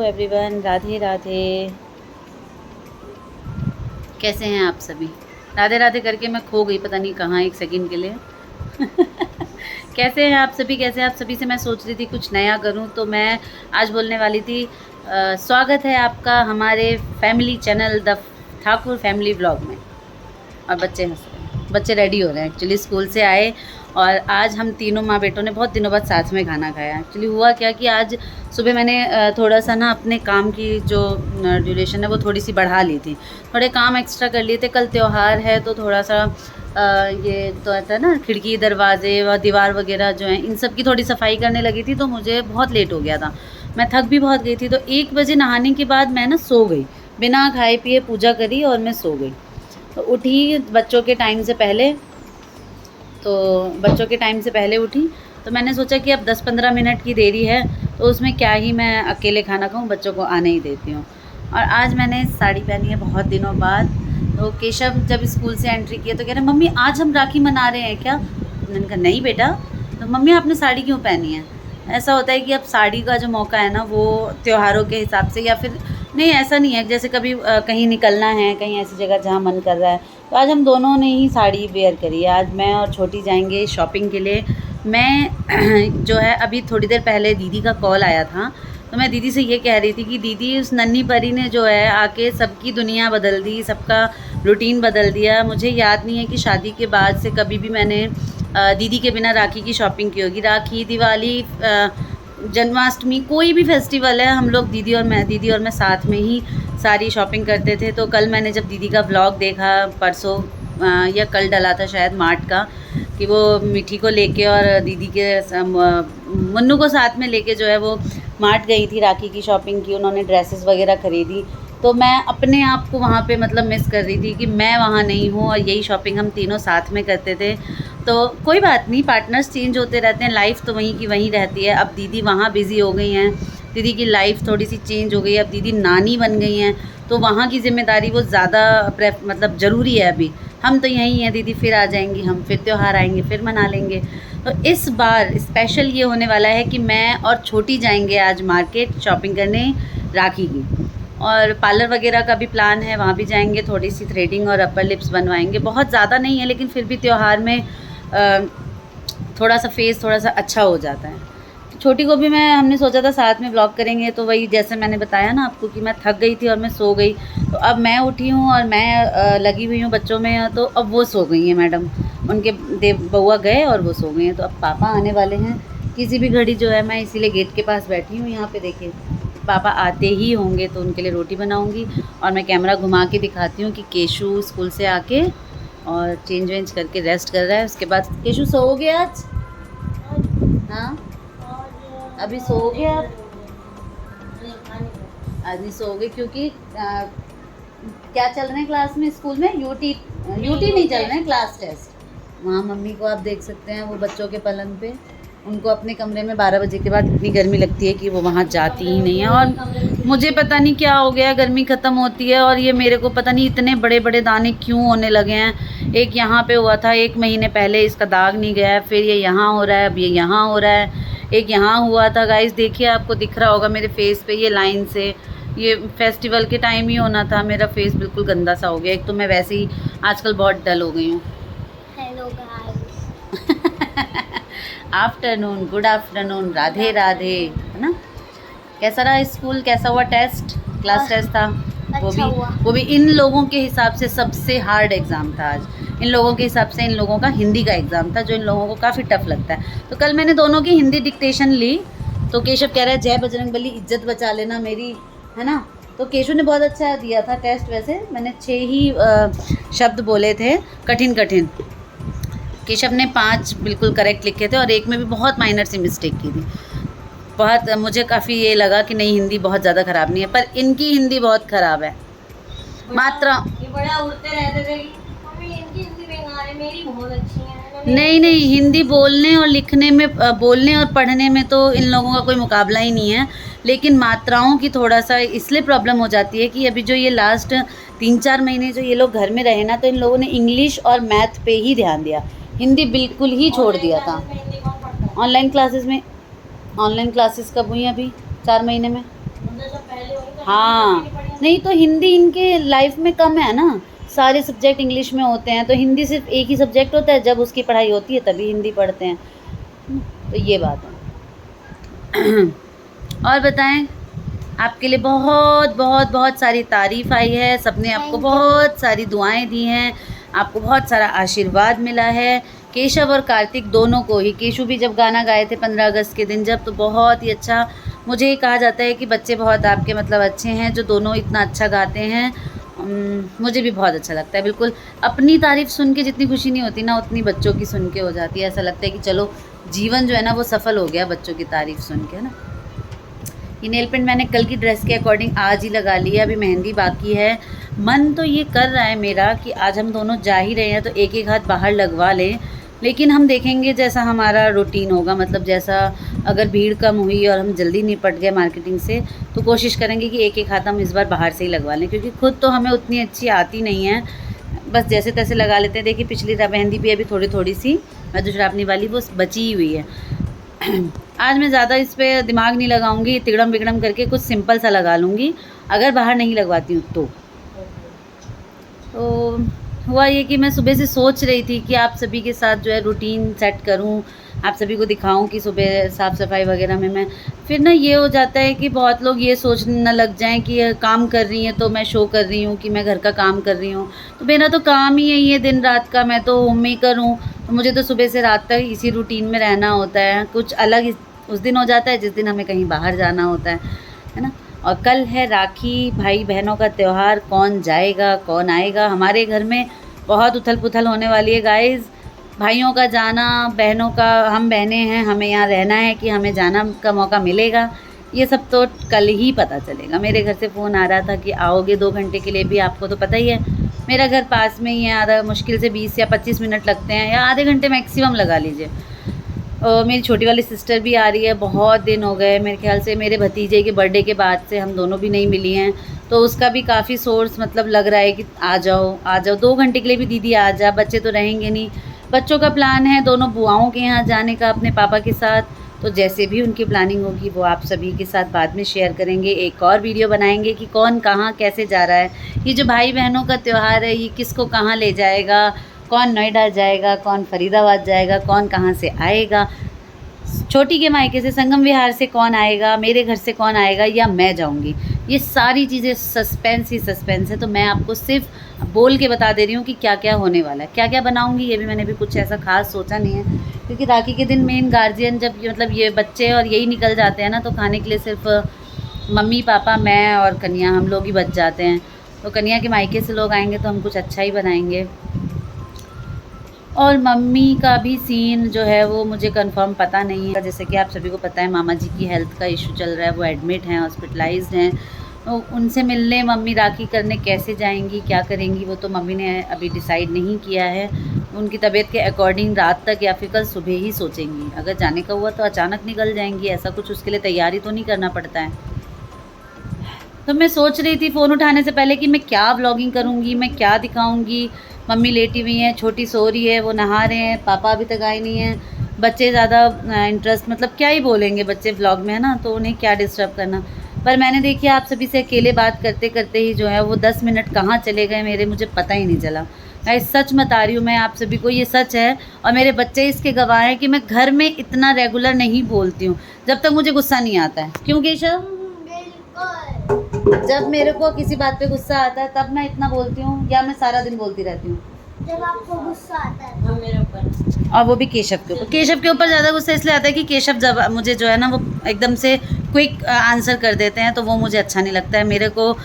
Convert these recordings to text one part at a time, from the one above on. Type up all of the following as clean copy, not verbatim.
Everyone, Radhe Radhe. कैसे हैं आप सभी? राधे राधे करके मैं खो गई, पता नहीं कहाँ एक सेकंड के लिए। कैसे हैं आप सभी? कैसे आप सभी से मैं सोच रही थी कुछ नया करूं, तो मैं आज बोलने वाली थी स्वागत है आपका हमारे family channel the Thakur family vlog में। और बच्चे हंस रहे हैं, बच्चे रेडी हो रहे हैं। एक्चुअली स्कूल से आए और आज हम तीनों माँ बेटों ने बहुत दिनों बाद साथ में खाना खाया। एक्चुअली हुआ क्या कि आज सुबह मैंने थोड़ा सा ना अपने काम की जो ड्यूरेशन है वो थोड़ी सी बढ़ा ली थी, थोड़े काम एक्स्ट्रा कर लिए थे। कल त्यौहार है तो थोड़ा सा ये तो आता है ना, खिड़की दरवाजे व दीवार वगैरह जो हैं इन सब की थोड़ी सफाई करने लगी थी, तो मुझे बहुत लेट हो गया था। मैं थक भी बहुत गई थी, तो 1 बजे नहाने के बाद मैं ना सो गई, बिना खाए पिए पूजा करी और मैं सो गई। तो उठी बच्चों के टाइम से पहले, उठी तो मैंने सोचा कि अब 10-15 मिनट की देरी है तो उसमें क्या ही मैं अकेले खाना खाऊं, बच्चों को आने ही देती हूँ। और आज मैंने साड़ी पहनी है बहुत दिनों बाद। तो केशव जब स्कूल से एंट्री किया तो कह रहे मम्मी आज हम राखी मना रहे हैं क्या? मैंने कहा नहीं बेटा। तो मम्मी आपने साड़ी क्यों पहनी है? ऐसा होता है कि अब साड़ी का जो मौका है ना वो त्योहारों के हिसाब से, या फिर नहीं ऐसा नहीं है, जैसे कभी कहीं निकलना है, कहीं ऐसी जगह जहाँ मन कर रहा है, तो आज हम दोनों ने ही साड़ी वेयर करी है। आज मैं और छोटी जाएंगे शॉपिंग के लिए। मैं जो है अभी थोड़ी देर पहले दीदी का कॉल आया था, तो मैं दीदी से ये कह रही थी कि दीदी उस नन्ही परी ने जो है आके सबकी दुनिया बदल दी, सबका रूटीन बदल दिया। मुझे याद नहीं है कि शादी के बाद से कभी भी मैंने दीदी के बिना राखी की शॉपिंग की होगी। राखी, दिवाली, जन्माष्टमी, कोई भी फेस्टिवल है हम लोग दीदी और मैं साथ में ही सारी शॉपिंग करते थे। तो कल मैंने जब दीदी का व्लॉग देखा, परसों या कल डला था शायद मार्ट का, कि वो मिठी को लेके और दीदी के मुन्नू को साथ में लेके जो है वो मार्ट गई थी, राखी की शॉपिंग की, उन्होंने ड्रेसेस वगैरह खरीदी। तो मैं अपने आप को वहाँ पे मतलब मिस कर रही थी कि मैं वहाँ नहीं हूँ और यही शॉपिंग हम तीनों साथ में करते थे। तो कोई बात नहीं, पार्टनर्स चेंज होते रहते हैं, लाइफ तो वहीं की वहीं रहती है। अब दीदी वहाँ बिज़ी हो गई हैं, दीदी की लाइफ थोड़ी सी चेंज हो गई है, अब दीदी नानी बन गई हैं, तो वहाँ की ज़िम्मेदारी वो ज़्यादा मतलब ज़रूरी है। अभी हम तो यहीं हैं, दीदी फिर आ जाएंगी, हम फिर त्यौहार आएंगे फिर मना लेंगे। तो इस बार स्पेशल ये होने वाला है कि मैं और छोटी जाएंगे आज मार्केट शॉपिंग करने राखी की, और पार्लर वगैरह का भी प्लान है, वहाँ भी जाएंगे, थोड़ी सी थ्रेडिंग और अपर लिप्स बनवाएंगे। बहुत ज़्यादा नहीं है लेकिन फिर भी त्यौहार में थोड़ा सा फेस थोड़ा सा अच्छा हो जाता है। छोटी को भी हमने सोचा था साथ में ब्लॉग करेंगे, तो वही जैसे मैंने बताया ना आपको कि मैं थक गई थी और मैं सो गई। तो अब मैं उठी हूँ और मैं लगी हुई हूँ बच्चों में, तो अब वो सो गई हैं मैडम, उनके बउआ गए और वो सो गई हैं। तो अब पापा आने वाले हैं किसी भी घड़ी जो है, मैं इसीलिए गेट के पास बैठी हूँ यहाँ पे। देखिए पापा आते ही होंगे तो उनके लिए रोटी बनाऊँगी, और मैं कैमरा घुमा के दिखाती हूँ कि केशु स्कूल से आके और चेंज वेंज करके रेस्ट कर रहा है। उसके बाद केशु सो गया आज? हाँ अभी सो गया आप? आज नहीं सोओगे क्योंकि क्या चल रहे हैं क्लास में, स्कूल में यूटी नहीं चल रहे हैं, क्लास टेस्ट। वहाँ मम्मी को आप देख सकते हैं, वो बच्चों के पलंग पे, उनको अपने कमरे में 12 बजे के बाद इतनी गर्मी लगती है कि वो वहाँ जाती ही नहीं है। और मुझे पता नहीं क्या हो गया, गर्मी ख़त्म होती है और ये मेरे को पता नहीं इतने बड़े बड़े दाने क्यों होने लगे हैं। एक यहाँ पे हुआ था 1 महीने पहले, इसका दाग नहीं गया है, फिर ये यहाँ हो रहा है, अब ये यहाँ हो रहा है, एक यहाँ हुआ था। गाइस देखिए, आपको दिख रहा होगा मेरे फेस पे ये लाइन से, ये फेस्टिवल के टाइम ही होना था। मेरा फेस बिल्कुल गंदा सा हो गया, एक तो मैं वैसे ही आजकल बहुत डल हो गई हूँ। Hello guys. Afternoon, good afternoon, Radhe Radhe, है ना। कैसा रहा स्कूल, कैसा हुआ टेस्ट? क्लास टेस्ट था, वो भी इन लोगों के हिसाब से सबसे हार्ड एग्ज़ाम था आज। इन लोगों के हिसाब से इन लोगों का हिंदी का एग्ज़ाम था, जो इन लोगों को काफ़ी टफ लगता है। तो कल मैंने दोनों की हिंदी डिक्टेशन ली, तो केशव कह रहा है जय बजरंगबली इज्जत बचा लेना मेरी, है ना। तो केशव ने बहुत अच्छा दिया था टेस्ट। वैसे मैंने 6 ही शब्द बोले थे कठिन कठिन, केशव ने 5 बिल्कुल करेक्ट लिखे थे और एक में भी बहुत माइनर सी मिस्टेक की थी। बहुत मुझे काफ़ी ये लगा कि नहीं हिंदी बहुत ज़्यादा ख़राब नहीं है, पर इनकी हिंदी बहुत ख़राब है। मात्रा ये बड़ा उड़ते रहते थे कि मम्मी इनकी हिंदी बेकार है, मेरी बहुत अच्छी है। नहीं, हिंदी बोलने और लिखने में, बोलने और पढ़ने में तो इन लोगों का कोई मुकाबला ही नहीं है, लेकिन मात्राओं की थोड़ा सा इसलिए प्रॉब्लम हो जाती है कि अभी जो ये लास्ट 3-4 महीने जो ये लोग घर में रहे ना, तो इन लोगों ने इंग्लिश और मैथ पे ही ध्यान दिया, हिंदी बिल्कुल ही छोड़ दिया था। ऑनलाइन क्लासेस कब हुई? अभी 4 महीने में। हाँ, नहीं तो हिंदी इनके लाइफ में कम है ना, सारे सब्जेक्ट इंग्लिश में होते हैं, तो हिंदी सिर्फ एक ही सब्जेक्ट होता है, जब उसकी पढ़ाई होती है तभी हिंदी पढ़ते हैं, तो ये बात है। और बताएं, आपके लिए बहुत बहुत बहुत सारी तारीफ़ आई है, सबने आपको बहुत सारी दुआएं दी हैं, आपको बहुत सारा आशीर्वाद मिला है। केशव और कार्तिक दोनों को ही, केशु भी जब गाना गाए थे 15 अगस्त के दिन जब, तो बहुत ही अच्छा, मुझे ये कहा जाता है कि बच्चे बहुत आपके मतलब अच्छे हैं जो दोनों इतना अच्छा गाते हैं। मुझे भी बहुत अच्छा लगता है। बिल्कुल अपनी तारीफ़ सुन के जितनी खुशी नहीं होती ना, उतनी बच्चों की सुन के हो जाती है। ऐसा लगता है कि चलो जीवन जो है ना वो सफल हो गया बच्चों की तारीफ़ सुन के, है ना। ये नेल पेंट मैंने कल की ड्रेस के अकॉर्डिंग आज ही लगा लिया, अभी मेहंदी बाकी है। मन तो ये कर रहा है मेरा कि आज हम दोनों जा ही रहे हैं तो एक एक हाथ बाहर लगवा लें, लेकिन हम देखेंगे जैसा हमारा रूटीन होगा, मतलब जैसा अगर भीड़ कम हुई और हम जल्दी निपट गए मार्केटिंग से, तो कोशिश करेंगे कि एक एक हाथ हम इस बार बाहर से ही लगवा लें, क्योंकि खुद तो हमें उतनी अच्छी आती नहीं है, बस जैसे तैसे लगा लेते हैं। देखिए पिछली मेहंदी भी अभी थोड़ी थोड़ी सी मधुश्रावणी वाली वो बची ही हुई है। आज मैं ज़्यादा इस पर दिमाग नहीं लगाऊंगी, तिगड़म बिगड़म करके कुछ सिंपल सा लगा लूँगी, अगर बाहर नहीं लगवाती हूँ तो हुआ ये कि मैं सुबह से सोच रही थी कि आप सभी के साथ जो है रूटीन सेट करूं, आप सभी को दिखाऊं कि सुबह साफ़ सफाई वगैरह में मैं, फिर ना ये हो जाता है कि बहुत लोग ये सोचने न लग जाएं कि ये काम कर रही हैं तो मैं शो कर रही हूँ कि मैं घर का काम कर रही हूँ। तो मेरा तो काम ही यही है दिन रात का, मैं तो होम मेकर हूँ, तो मुझे तो सुबह से रात तक इसी रूटीन में रहना होता है। कुछ अलग उस दिन हो जाता है जिस दिन हमें कहीं बाहर जाना होता है ना। और कल है राखी, भाई बहनों का त्यौहार, कौन जाएगा कौन आएगा, हमारे घर में बहुत उथल पुथल होने वाली है गाइज़। भाइयों का जाना, बहनों का, हम बहनें हैं, हमें यहाँ रहना है कि हमें जाना का मौका मिलेगा, ये सब तो कल ही पता चलेगा। मेरे घर से फ़ोन आ रहा था कि आओगे 2 घंटे के लिए भी, आपको तो पता ही है मेरा घर पास में ही है, आधा मुश्किल से 20 या 25 मिनट लगते हैं, या आधे घंटे मैक्सिमम लगा लीजिए। मेरी छोटी वाली सिस्टर भी आ रही है, बहुत दिन हो गए, मेरे ख्याल से मेरे भतीजे के बर्थडे के बाद से हम दोनों भी नहीं मिली हैं, तो उसका भी काफ़ी सोर्स मतलब लग रहा है कि आ जाओ 2 घंटे के लिए भी दीदी आ जा, बच्चे तो रहेंगे नहीं। बच्चों का प्लान है दोनों बुआओं के यहाँ जाने का अपने पापा के साथ, तो जैसे भी उनकी प्लानिंग होगी वो आप सभी के साथ बाद में शेयर करेंगे। एक और वीडियो बनाएंगे कि कौन कहाँ कैसे जा रहा है, ये जो भाई बहनों का त्यौहार है ये किसको कहाँ ले जाएगा, कौन नोएडा जाएगा, कौन फरीदाबाद जाएगा, कौन कहाँ से आएगा, छोटी के मायके से संगम विहार से कौन आएगा, मेरे घर से कौन आएगा, या मैं जाऊंगी, ये सारी चीज़ें सस्पेंस ही सस्पेंस है। तो मैं आपको सिर्फ बोल के बता दे रही हूँ कि क्या क्या होने वाला है, क्या क्या बनाऊंगी, ये भी मैंने भी कुछ ऐसा खास सोचा नहीं है, क्योंकि राखी के दिन मेन गार्जियन जब मतलब ये बच्चे और यही निकल जाते हैं ना, तो खाने के लिए सिर्फ मम्मी पापा मैं और कन्या हम लोग ही बच जाते हैं। तो कन्या के मायके से लोग आएंगे तो हम कुछ अच्छा ही बनाएंगे। और मम्मी का भी सीन जो है वो मुझे कंफर्म पता नहीं है, जैसे कि आप सभी को पता है मामा जी की हेल्थ का इशू चल रहा है, वो एडमिट हैं, हॉस्पिटलाइज्ड हैं, तो उनसे मिलने मम्मी राखी करने कैसे जाएंगी, क्या करेंगी, वो तो मम्मी ने अभी डिसाइड नहीं किया है। उनकी तबीयत के अकॉर्डिंग रात तक या फिर कल सुबह ही सोचेंगी, अगर जाने का हुआ तो अचानक निकल जाएंगी, ऐसा कुछ उसके लिए तैयारी तो नहीं करना पड़ता है। तो मैं सोच रही थी फ़ोन उठाने से पहले कि मैं क्या व्लॉगिंग करूँगी, मैं क्या दिखाऊँगी। मम्मी लेटी हुई हैं, छोटी सो रही है, वो नहा रहे हैं, पापा अभी तक आए नहीं हैं, बच्चे ज़्यादा इंटरेस्ट मतलब क्या ही बोलेंगे बच्चे व्लॉग में, है ना, तो उन्हें क्या डिस्टर्ब करना। पर मैंने देखिए आप सभी से अकेले बात करते करते ही जो है वो 10 मिनट कहाँ चले गए मेरे, मुझे पता ही नहीं चला। मैं सच बता रही हूँ मैं आप सभी को, ये सच है, और मेरे बच्चे इसके गवाह हैं कि मैं घर में इतना रेगुलर नहीं बोलती हूँ जब तक मुझे गुस्सा नहीं आता है। क्यों केशव? जब मेरे को किसी बात पे गुस्सा आता है तब मैं इतना बोलती हूँ, या मैं सारा दिन बोलती रहती हूँ? जब आपको गुस्सा आता है मेरे ऊपर, और वो भी केशव के ऊपर। केशव के ऊपर ज़्यादा गुस्सा इसलिए आता है कि केशव जब मुझे जो है ना वो एकदम से क्विक आंसर कर देते हैं, तो वो मुझे अच्छा नहीं लगता है। मेरे को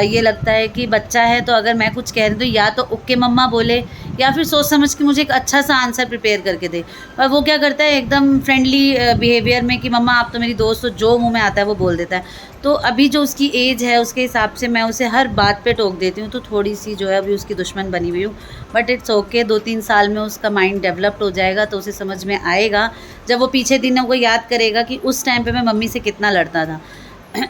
ये लगता है कि बच्चा है तो अगर मैं कुछ कह रही हूँ तो या तो ओके मम्मा बोले, या फिर सोच समझ के मुझे एक अच्छा सा आंसर प्रिपेयर करके दे। पर वो क्या करता है एकदम फ्रेंडली बिहेवियर में कि मम्मा आप तो मेरी दोस्त हो, जो मुँह में आता है वो बोल देता है। तो अभी जो उसकी एज है उसके हिसाब से मैं उसे हर बात पे टोक देती हूँ, तो थोड़ी सी जो है अभी उसकी दुश्मन बनी हुई हूँ। बट इट्स ओके, 2-3 साल में उसका माइंड डेवलप्ड हो जाएगा तो उसे समझ में आएगा, जब वो पीछे दिनों को याद करेगा कि उस टाइम पे मैं मम्मी से कितना लड़ता था।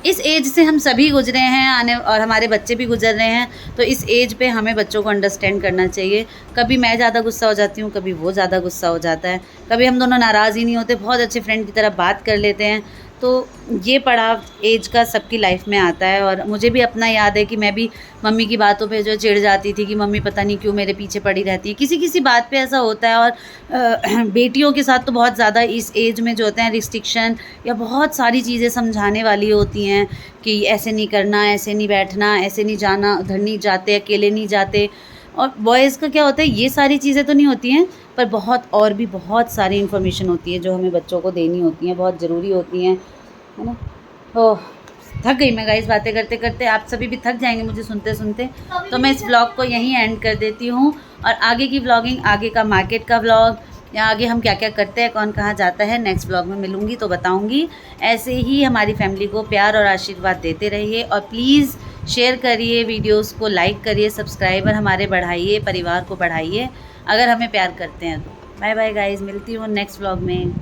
इस एज से हम सभी गुजरे हैं आने, और हमारे बच्चे भी गुजर रहे हैं, तो इस एज पे हमें बच्चों को अंडरस्टैंड करना चाहिए। कभी मैं ज़्यादा गुस्सा हो जाती हूँ, कभी वो ज़्यादा गुस्सा हो जाता है, कभी हम दोनों नाराज़ ही नहीं होते, बहुत अच्छे फ्रेंड की तरह बात कर लेते हैं। तो ये पड़ाव एज का सबकी लाइफ में आता है। और मुझे भी अपना याद है कि मैं भी मम्मी की बातों पे जो चिढ़ जाती थी कि मम्मी पता नहीं क्यों मेरे पीछे पड़ी रहती है। किसी किसी बात पे ऐसा होता है। और बेटियों के साथ तो बहुत ज़्यादा इस एज में जो होते हैं रिस्ट्रिक्शन या बहुत सारी चीज़ें समझाने वाली होती हैं कि ऐसे नहीं करना, ऐसे नहीं बैठना, ऐसे नहीं जाना, उधर नहीं जाते, अकेले नहीं जाते। और बॉयज़ का क्या होता है, ये सारी चीज़ें तो नहीं होती हैं, पर बहुत और भी बहुत सारी इन्फॉर्मेशन होती है जो हमें बच्चों को देनी होती हैं, बहुत ज़रूरी होती हैं, है ना। ओह, थक गई मैं गाइस बातें करते करते। आप सभी भी थक जाएंगे मुझे सुनते सुनते, तो मैं इस व्लॉग को यहीं एंड कर देती हूँ। और आगे की व्लॉगिंग, आगे का मार्केट का व्लॉग, या आगे हम क्या क्या करते हैं, कौन कहाँ जाता है, नेक्स्ट व्लॉग में मिलूँगी तो बताऊँगी। ऐसे ही हमारी फैमिली को प्यार और आशीर्वाद देते रहिए। और प्लीज़ शेयर करिए वीडियोस को, लाइक करिए, सब्सक्राइबर हमारे बढ़ाइए, परिवार को बढ़ाइए अगर हमें प्यार करते हैं तो। बाय बाय गाइस, मिलती हूँ नेक्स्ट व्लॉग में।